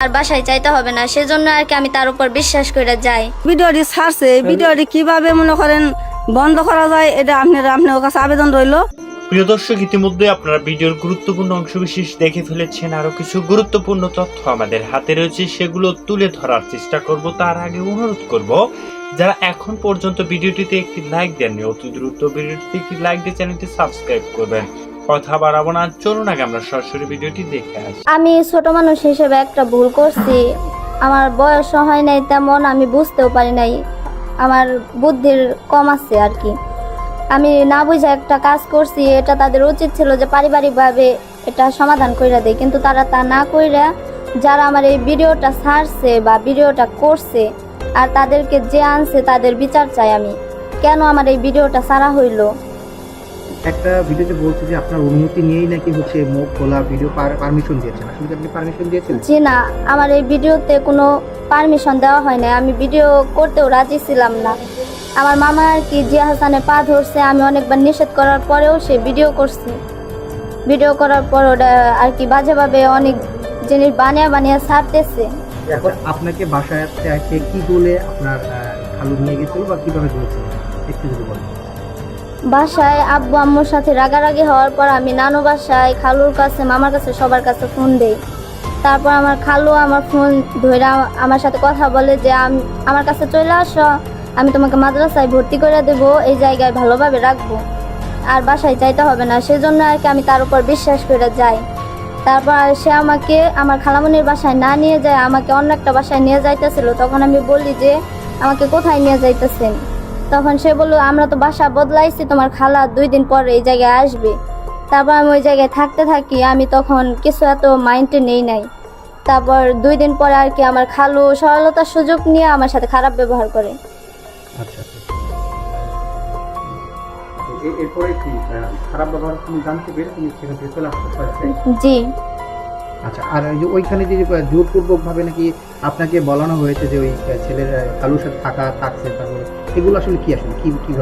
আর বাসায় চাইতে হবে না, সেজন্য আর কি আমি তার উপর বিশ্বাস করে যাই। ভিডিওটি ছাড়ছে, ভিডিওটি কিভাবে মনে করেন বন্ধ করা যায় এটা আপনার কাছে আবেদন রইলো। প্রিয় দর্শক, ইতিমধ্যে আপনারা ভিডিওর গুরুত্বপূর্ণ অংশবিশেষ দেখে ফেলেছেন। আরো কিছু গুরুত্বপূর্ণ তথ্য আমাদের হাতে রয়েছে, সেগুলো তুলে ধরার চেষ্টা করব। তার আগে অনুরোধ করব, যারা এখন পর্যন্ত ভিডিওটিতে একটি লাইক দেননি, অতি দ্রুত ভিডিওটিতে একটি লাইক দিয়ে চ্যানেলটি সাবস্ক্রাইব করবেন। কথা বাড়াবো না, চলুন আগে আমরা সরাসরি ভিডিওটি দেখে আসি। আমি ছোট মানুষ হিসেবে একটা ভুল করছি। আমার বয়স হয় নাই তেমন, আমি বুঝতেও পারি নাই, আমার বুদ্ধির কম আছে আর কি। আমি না বুঝে একটা কাজ করছি, এটা তাদের উচিত ছিল যে পারিবারিকভাবে এটা সমাধান কইরা দেয়, কিন্তু তারা তা না কইরা যারা আমার এই ভিডিওটা ছাড়ছে বা ভিডিওটা করছে আর তাদেরকে যে আনছে তাদের বিচার চাই আমি। কেন আমার এই ভিডিওটা ছাড়া হইলো? একটা ভিডিওতে বলছে যে আপনার অনুমতি নিয়েই নাকি মুখ খোলা ভিডিও পারমিশন দিয়েছেন। আসলে কি আপনি পারমিশন দিয়েছেন? জি না, আমার এই ভিডিওতে কোনো পারমিশন দেওয়া হয় না, আমি ভিডিও করতেও রাজি ছিলাম না। আমার মামা আর কি জিয়া হাসানের পা ধরছে, আমি অনেকবার নিষেধ করার পরেও সে ভিডিও করছে। ভিডিও করার পর ওটা আর কি বাজেভাবে অনেক জিনিস বানিয়ে ছাড়তেছে। এখন আপনাকে বাসায় কি বলে আপনার খালু নিয়ে গেছিল বা কিভাবে বলেছিল একটু যদি বলেন। বাসায় আব্বু আম্মুর সাথে রাগারাগি হওয়ার পর আমি নানু বাসায়, খালুর কাছে, মামার কাছে, সবার কাছে ফোন দেই। তারপর আমার খালু আমার ফোন ধরে আমার সাথে কথা বলে যে আমার কাছে চলে আসো, আমি তোমাকে মাদ্রাসায় ভর্তি করে দেবো, এই জায়গায় ভালোভাবে রাখবো, আর বাসায় চাইতে হবে না। সেজন্য আর কি আমি তার উপর বিশ্বাস করে যাই। তারপর সে আমাকে আমার খালামণির বাসায় না নিয়ে যায়, আমাকে অন্য একটা বাসায় নিয়ে যাইতেছিল। তখন আমি বলি যে আমাকে কোথায় নিয়ে যাইতেছেন? তখন সে বললো আমরা তো বাসা বদলাইছি, তোমার খালা 2 দিন পরে এই জায়গায় আসবে। তারপর আমি ওই জায়গায় থাকতে থাকি, আমি তখন কিছু এত মাইন্ডে নেই নাই। তারপর 2 দিন পরে আর কি আমার খালু সরলতার সুযোগ নিয়ে আমার সাথে খারাপ ব্যবহার করে। আচ্ছা, এরপরে কি খারাপ ব্যবহার তুমি জানতে পেরে তুমি সেখান থেকে চলে আসতে পারছো? জি। আচ্ছা, আর ওই যে ওইখানে যে জোরপূর্বক ভাবে নাকি আপনাকে বলানো হয়েছে যে ওই ছেলের খালুর সাথে থাকছে, তারপরে এগুলো আসলে কি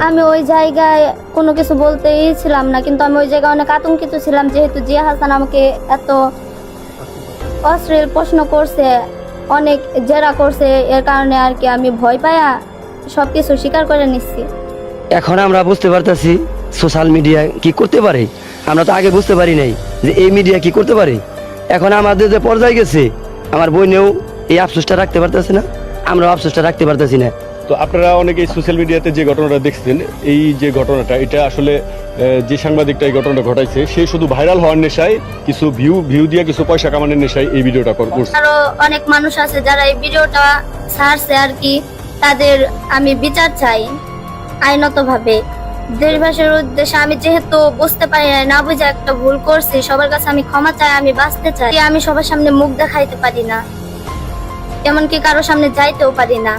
আমি ওই জায়গায় কোনো কিছু বলতেই ছিলাম না, কিন্তু আমি ওই জায়গায় অনেক আতঙ্কিত ছিলাম, যেহেতু জিয়া হাসান আমাকে এত অশ্লীল প্রশ্ন করছে, অনেক জেরা করছে, এর কারণে আর কি আমি ভয় পায়া সবকিছু স্বীকার করে নিচ্ছি। এখন আমরা বুঝতে পারতেছি সোশ্যাল মিডিয়া কি করতে পারে। আমরা তো আগে বুঝতে পারি নাই যে এই মিডিয়া কি করতে পারে। এখন আমাদের যে পর্যায়ে গেছে, আমার বোনেও এই আফসোসটা রাখতে পারতেছে না, আমরাও আফসোসটা রাখতে পারতেছি না। তো আপনারা অনেকেই সোশ্যাল মিডিয়াতে যে ঘটনাটা দেখছেন, এই যে ঘটনাটা, এটা আসলে যে সাংবাদিকটা এই ঘটনাটা ঘটাইছে, সে শুধু ভাইরাল হওয়ার নেশায়, কিছু ভিউ দিয়ে কিছু পয়সা কামানোর নেশায় এই ভিডিওটা করছে। আরো অনেক মানুষ আছে যারা এই ভিডিওটা ছাড়ছে আর কি, তাদের আমি বিচার চাই আইনত ভাবে। দেশবাসীর উদ্দেশ্যে আমি যেহেতু বুঝতে পারি না বুঝে একটা ভুল করছি, সবার কাছে আমি ক্ষমা চাই, আমি বাঁচতে চাই। আমি সবার সামনে মুখ দেখাইতে পারি না, এমনকি কারোর সামনে যাইতেও পারি না।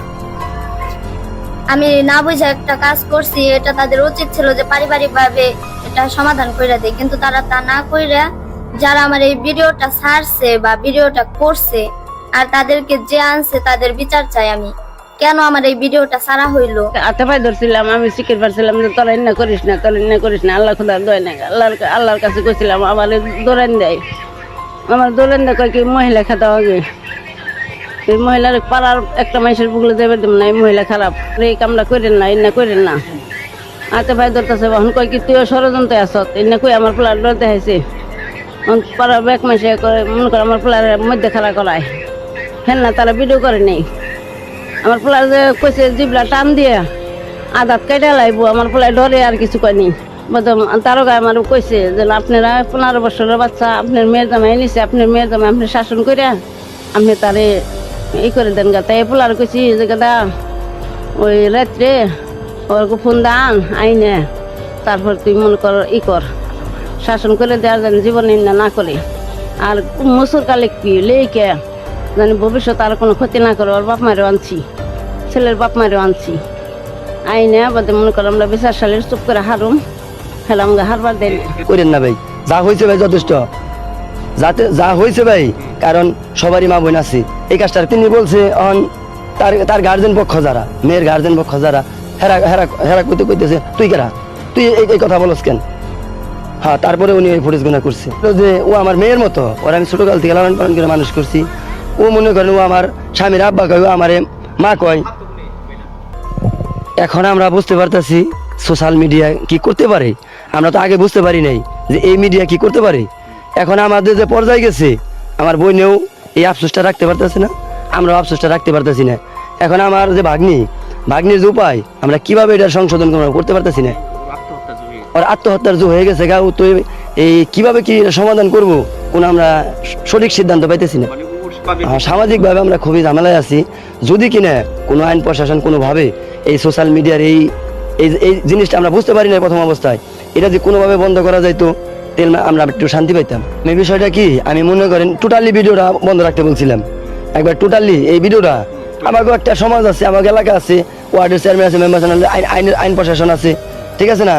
আমি না বুঝে একটা কাজ করছি, এটা তাদের উচিত ছিল যে পারিবারিকভাবে এটা সমাধান করে দেয়, কিন্তু তারা তা না কইরা যারা আমার এই ভিডিওটা ছাড়ছে বা ভিডিওটা করছে আর তাদেরকে যে আনছে তাদের বিচার চাই আমি। কেন আমার এই ভিডিওটা ছাড়া হইলো? হাতে পায়ে ধরছিলাম, আমি শিখের পারছিলাম যে তোরা না করিস না, আল্লাহ খুদার দোয় না, আল্লাহর কাছে কইছিলাম আমার দৌড়ান দেয়, আমার দৌড়ান দেয় কয় কি মহিলা খেতে হবে, এই মহিলার পাড়ার একটা মানুষের বুকলে দেবে না, এই মহিলা খারাপ, এই কামটা করেন না, এই না করেন না। হাতে পায়ে ধরতেছে, এখন কয় কি তুইও ষড়যন্ত্র আসত, এই না কই আমার পোলার ডর দেখাইছে। পাড়ার ব্যাক মাসে করে মনে করে আমার পোলার মধ্যে খাড়া করায়, হ্যাঁ না তারা ভিডিও করে নেই। আমার পোলার যে কইছে জিবলা টান দিয়ে আদাত কেটে লাইব, আমার পোলায় ডরে আর কিছু কয়নি। তারও গায়ে আমার কইছে যে আপনারা 15 বছরের বাচ্চা, আপনার মেয়ের জামাই নিছে, আপনার মেয়ের জামাই আপনি শাসন করে আপনি তারে এই করে দেন গা। তাই পোলার কইছি যে গাদা ওই রাত্রে ওর ফোন দান আইনে, তারপর তুই মনে কর কর শাসন করে দেওয়ার যেন জীবন না করে, আর মুসুর কালে কি লেকে জানি ভবিষ্যৎ আর কোনো ক্ষতি না করে। ওর বাপ মায়েরও আনছি, ছেলের বাপ মায়েরও আনছি আইনে, বাদে মনে করো আমরা বিচার সালের চুপ করে হারুম, হেলাম গা হারবার দেন করেন না ভাই, যা হয়েছে ভাই যথেষ্ট, যাতে যা হয়েছে ভাই, কারণ সবারই মা বোন আছে। এই কাজটা তিনি বলছে তার গার্জেন পক্ষ যারা, মেয়ের গার্জেন পক্ষ যারা, হেরা করতে কইতেছে তুই কেরা, তুই এই কথা বলস কেন? হ্যাঁ, তারপরে উনি ওই ফুটেজ গুণা করছে যে ও আমার মেয়ের মতো, ওর আমি ছোটকাল থেকে লালন পালন করে মানুষ করছি, ও মনে করেন ও আমার স্বামীর আব্বা কয়, ও আমারে মা কয়। এখন আমরা বুঝতে পারতেছি সোশ্যাল মিডিয়া কি করতে পারে। আমরা তো আগে বুঝতে পারি নাই যে এই মিডিয়া কি করতে পারে। এখন আমাদের যে পর্যায়ে গেছে, আমার বোনেও এই আফসোসটা রাখতে পারতেছে না, আমরাও আফসোসটা রাখতে পারতেছি না। এখন আমার যে ভাগ্নির যে উপায়, আমরা কিভাবে এটা সংশোধন করতে পারতেছি না। আর আত্মহত্যার যে হয়ে গেছে গা, ও তো এই কিভাবে কি এটা সমাধান করব কোন আমরা সঠিক সিদ্ধান্ত পাইতেছি না। সামাজিকভাবে আমরা খুবই ঝামেলায় আছি। যদি কিনা কোনো আইন প্রশাসন কোনোভাবে এই সোশ্যাল মিডিয়ার এই এই জিনিসটা আমরা বুঝতে পারি না প্রথম অবস্থায়, এটা যদি কোনোভাবে বন্ধ করা যাইতো তাহলে আমরা একটু শান্তি পাইতাম। এই বিষয়টা কি, আমি মনে করেন টোটালি ভিডিওটা বন্ধ রাখতে বলছিলাম একবার, টোটালি এই ভিডিওটা। আমাকেও একটা সমাজ আছে, আমার এলাকা আছে, ওয়ার্ডের চেয়ারম্যান আছে, মেম্বার আছে, আইন প্রশাসন আছে, ঠিক আছে না?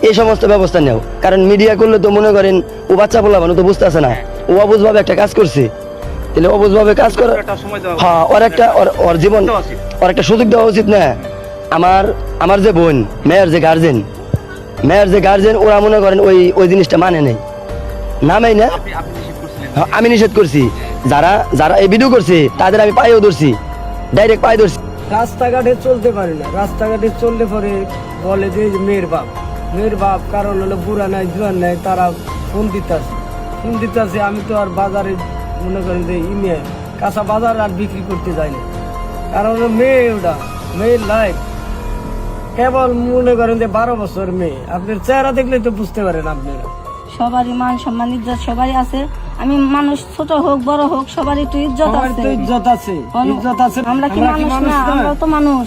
এই সমস্ত ব্যবস্থা নেও। কারণ মিডিয়া করলে তো মনে করেন ও বাচ্চা বললাম, ও তো বুঝতে আছে না, ও অবুঝভাবে একটা কাজ করছে, তাহলে অবুঝভাবে কাজ করে। হ্যাঁ, ওর জীবন ওর একটা সুযোগ দেওয়া উচিত না? আমার যে বোন, মেয়ের যে গার্জেন, ওরা মনে করেন ওই জিনিসটা মানে নেই, নামেই না। আমি নিষেধ করছি, যারা এই ভিডিও করছে তাদের আমি পায়েও ধরছি, ডাইরেক্ট পায়ে ধরছি। রাস্তাঘাটে চলতে পারি না, রাস্তাঘাটে চললে পরে বলে যে মেয়ের বাপ, কারণ হলো বুড়া নাই জোয়ান নাই, তারা ফোন দিতেছে। আমি তো আর বাজারে মনে করেন যে কাঁচা বাজার আর বিক্রি করতে যাই না, কারণ হলো মেয়ের লাইফ। কেবল মনে করেন যে 12 বছর মেয়ে, আপনার চেহারা দেখলে তো বুঝতে পারেন আপনারা। সবারই মান সম্মান ইজ্জত সবারই আছে। আমি মানুষ ছোট হোক বড় হোক সবারই তো ইজ্জত আছে। ইজ্জত আছে। আমরা কি মানুষ না? আমরাও তো মানুষ।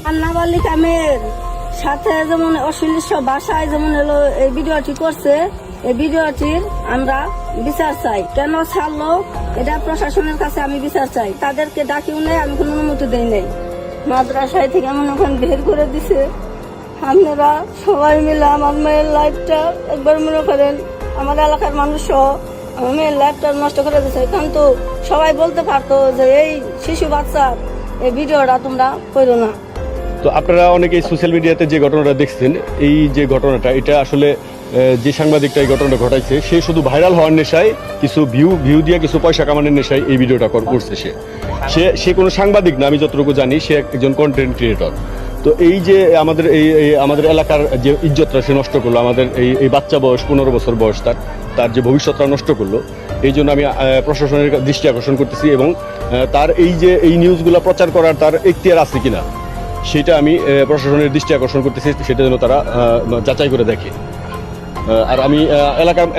আর নাবালিকা মেয়ের সাথে যেমন অশ্লীল সব ভাষায় যেমন হলো এই ভিডিওটি করছে, এই ভিডিওটির আমরা বিচার চাই। কেন ছাড়লো এটা প্রশাসনের কাছে আমি বিচার চাই। তাদেরকে ডাকিও নেই, আমি কোনো অনুমতি দেই নাই। মাদ্রাসায় থেকে মনে করেন বের করে দিছে। আপনারা সবাই মিলে আমার মেয়ের লাইফটা একবার মনে করেন, আমার এলাকার মানুষ আমার মেয়ের লাইফটা নষ্ট করে দিচ্ছে। কিন্তু সবাই বলতে পারতো যে এই শিশু বাচ্চার এই ভিডিওটা তোমরা করো না। তো আপনারা অনেকেই সোশ্যাল মিডিয়াতে যে ঘটনাটা দেখছেন, এই যে ঘটনাটা, এটা আসলে যে সাংবাদিকটা এই ঘটনাটা ঘটাইছে, সে শুধু ভাইরাল হওয়ার নেশায়, কিছু ভিউ দিয়ে কিছু পয়সা কামানোর নেশায় এই ভিডিওটা করছে। সে কোনো সাংবাদিক না, আমি যতটুকু জানি সে একজন কন্টেন্ট ক্রিয়েটর। তো এই যে আমাদের এলাকার যে ইজ্জতটা সে নষ্ট করলো, আমাদের এই বাচ্চা বয়স 15 বছর বয়স, তার যে ভবিষ্যৎটা নষ্ট করলো, এই জন্য আমি প্রশাসনের দৃষ্টি আকর্ষণ করতেছি। এবং তার এই নিউজগুলো প্রচার করার তার এখতিয়ার আছে কিনা সেটা আমি প্রশাসনের দৃষ্টি আকর্ষণ করতেছি, সেটা যেন তারা যাচাই করে দেখে। আর আমি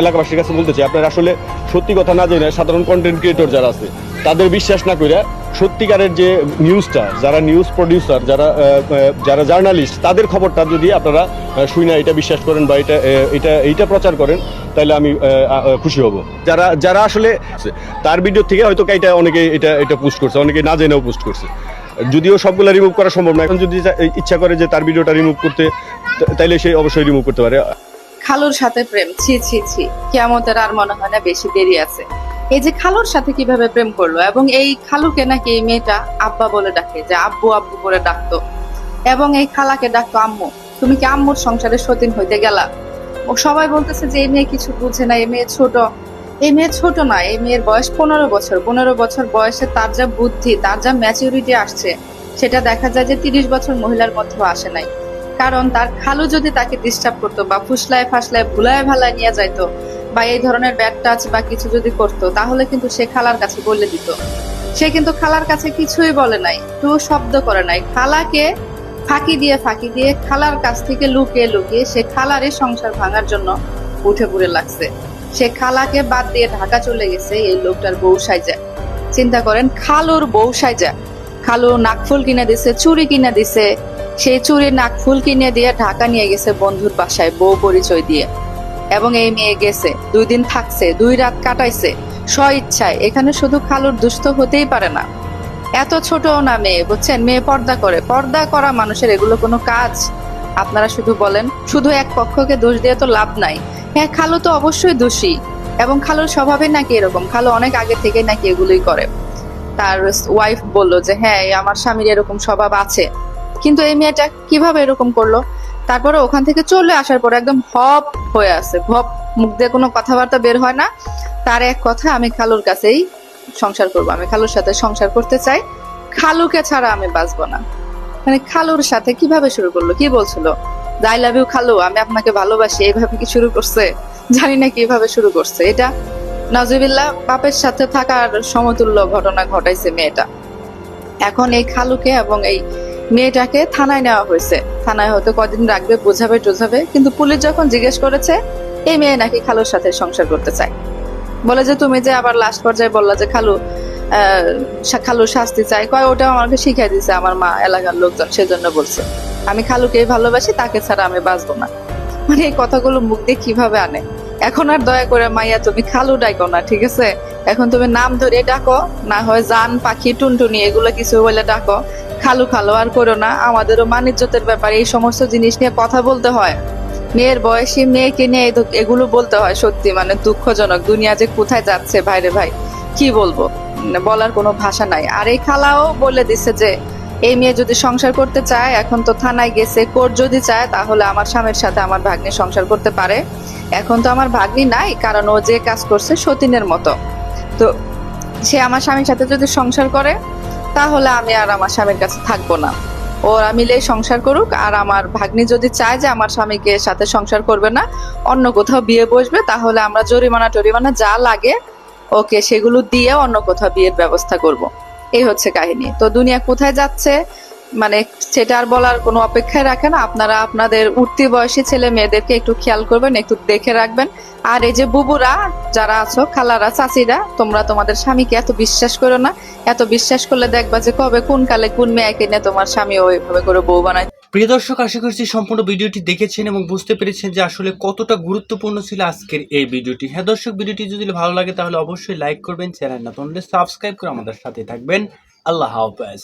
এলাকাবাসীর কাছে বলতে চাই, আপনারা আসলে সত্যি কথা না জেনে সাধারণ কন্টেন্ট ক্রিয়েটর যারা আছে তাদের বিশ্বাস না করে সত্যিকারের যে নিউজটা, যারা নিউজ প্রডিউসার, যারা জার্নালিস্ট, তাদের খবরটা যদি আপনারা শুনে এটা বিশ্বাস করেন বা এইটা প্রচার করেন, তাহলে আমি খুশি হব। যারা আসলে তার ভিডিও থেকে হয়তো অনেকে এটা পোস্ট করছে, অনেকে না জেনেও পোস্ট করছে। যদিও সবগুলা রিমুভ করা সম্ভব না, এখন যদি ইচ্ছা করে যে তার ভিডিওটা রিমুভ করতে, তাইলে সে অবশ্যই রিমুভ করতে পারে। খালুর সাথে প্রেম, ছি ছি ছি, কিয়ামতের আর মনে হয় না বেশি দেরি আছে। এই যে খালুর সাথে কিভাবে প্রেম করলো, এবং এই খালুকে নাকি এই মেয়েটা আব্বা বলে ডাকে, যে আব্বু আব্বু করে ডাকতো, এবং এই খালাকে ডাকতো আম্মু। তুমি কি আম্মুর সংসারে সতীন হইতে গেলা? ও সবাই বলতেছে যে এই মেয়ে কিছু বুঝে না, এই মেয়ে ছোট। এই মেয়ে ছোট না, এই মেয়ের বয়স 15 বছর। 15 বছর বয়সে তার যা বুদ্ধি, তার যা ম্যাচুরিটি আসছে, সেটা দেখা যায় যে 30 বছর মহিলার মধ্যেও আসে নাই। কারণ তার খালু যদি তাকে ডিস্টার্ব করতো বা ফুসলায় ফাসলায় ভুলায় ভালায় নিয়ে যাইতো, বা এই ধরনের ব্যাড টাচ বা কিছু যদি করতো, তাহলে কিন্তু সে খালার কাছে বলে দিত। সে কিন্তু খালার কাছে কিছুই বলে নাই, একটু শব্দ করে নাই। খালাকে ফাঁকি দিয়ে খালার কাছ থেকে লুকিয়ে সে খালারই সংসার ভাঙার জন্য উঠে পড়ে লাগছে। সে খালাকে বাদ দিয়ে ঢাকা চলে গেছে এই লোকটার বউ সাইজা। চিন্তা করেন, খালুর বউ সাইজা। খালু নাকফুল কিনে দিছে, চুড়ি কিনে দিছে, সেই চুড়ি নাকফুল কিনে দিয়ে ঢাকা নিয়ে গেছে বন্ধুর বাসায় বউ পরিচয় দিয়ে। এবং এই মেয়ে গেছে, 2 দিন থাকছে, 2 রাত কাটাইছে স্ব ইচ্ছায়। এখানে শুধু খালুর দুষ্ট হতেই পারে না, এত ছোট না মেয়ে, বুঝছেন? মেয়ে পর্দা করে। পর্দা করা মানুষের এগুলো কোনো কাজ? আপনারা শুধু বলেন, শুধু এক পক্ষকে দোষ দিয়ে তো লাভ নাই। হ্যাঁ, খালু তো অবশ্যই দোষী, এবং খালুর স্বভাবে নাকি এরকম। খালু অনেক আগে থেকে নাকি এগুলোই করে। তার ওয়াইফ বললো যে হ্যাঁ, আমার স্বামীর এরকম স্বভাব আছে। কিন্তু এই মেয়েটা কিভাবে এরকম করলো? তারপরে ওখান থেকে চলে আসার পর একদম হপ হয়ে আছে, হপ, মুখ দিয়ে কোনো কথাবার্তা বের হয় না। তার এক কথা, আমি খালুর কাছেই সংসার করব, আমি খালুর সাথে সংসার করতে চাই, খালুকে ছাড়া আমি বাঁচবো না। মানে খালুর সাথে কিভাবে শুরু করলো, কি বলছিল, আই লাভ ইউ খালু, আমি আপনাকে ভালোবাসি, এইভাবে কি শুরু করছে, জানি না কিভাবে শুরু করছে। এটা নাজুবিল্লাহ বাপের সাথে থাকার সমতুল্য ঘটনা ঘটাইছে মেয়েটা। এখন এই খালুকে এবং এই মেয়েটাকে থানায় নেওয়া হয়েছে, থানায় হয়তো কদিন রাখবে, বোঝাবে টোঝাবে, কিন্তু পুলিশ যখন জিজ্ঞেস করেছে এই মেয়ে নাকি খালুর সাথে সংসার করতে চায়, বলে যে তুমি যে আবার লাস্ট পর্যায়ে বললা যে খালু শাস্তি চাই, কয় ওটা আমাকে শিখাই দিছে আমার মা, এলাকার লোকজন, সেজন্য বলছে আমি খালুকেই ভালোবাসি, তাকে ছাড়া আমি বাঁচবো না। মানে এই কথাগুলো মুখ দিয়ে কিভাবে আনে। এখন আর দয়া করে মাইয়া তুমি খালু ডাকো না, ঠিক আছে? এখন তুমি নাম ধরে ডাকো, না হয় জান, পাখি, টুনটুনি এগুলো কিছু বলে ডাকো, খালু খালু আর করো না। আমাদেরও মানিজ্যতের ব্যাপার, এই সমস্ত জিনিস নিয়ে কথা বলতে হয়, মেয়ের বয়সী মেয়েকে নিয়ে এগুলো বলতে হয়। সত্যি মানে দুঃখজনক, দুনিয়া যে কোথায় যাচ্ছে ভাইরে ভাই, কি বলবো, বলার কোনো ভাষা নাই। আর এই খালাও বলে দিছে যে এই মেয়ে যদি সংসার করতে চায়, এখন তো থানায় গেছে, কোর্ট যদি চায় তাহলে আমার স্বামীর সাথে আমার ভাগ্নি সংসার করতে পারে। এখন তো আমার ভাগ্নি নাই, কারণ ও যে কাজ করছে সতীনের মতো, তো সে আমার স্বামীর সাথে যদি সংসার করে তাহলে আমি আর আমার স্বামীর কাছে থাকবো না, ওরা মিলেই সংসার করুক। আর আমার ভাগ্নি যদি চায় যে আমার স্বামীকে সাথে সংসার করবে না, অন্য কোথাও বিয়ে বসবে, তাহলে আমরা জরিমানা টরিমানা যা লাগে ওকে সেগুলো দিয়ে অন্য কোথাও বিয়ের ব্যবস্থা করব। এই হচ্ছে কাহিনী। তো দুনিয়া কোথায় যাচ্ছে মানে সেটা আর বলার কোনো অপেক্ষায় রাখে না। আপনারা আপনাদের উঠতি বয়সী ছেলে মেয়েদেরকে একটু খেয়াল করবেন, একটু দেখে রাখবেন। আর এই যে বুবুরা যারা আছো, খালারা, চাচিরা, তোমরা তোমাদের স্বামীকে এত বিশ্বাস করো না। এত বিশ্বাস করলে দেখবা যে কবে কোন কালে কোন মেয়েকে নিয়ে তোমার স্বামী ওইভাবে করে বউ বানায়। প্রিয় দর্শক, আশা করছি সম্পূর্ণ ভিডিওটি দেখেছেন এবং বুঝতে পেরেছেন যে আসলে কতটা গুরুত্বপূর্ণ ছিল আজকের এই ভিডিওটি। হ্যাঁ দর্শক, ভিডিওটি যদি ভালো লাগে তাহলে অবশ্যই লাইক করবেন, চ্যানেল নতুন হলে সাবস্ক্রাইব করে আমাদের সাথে থাকবেন। আল্লাহ হাফেজ।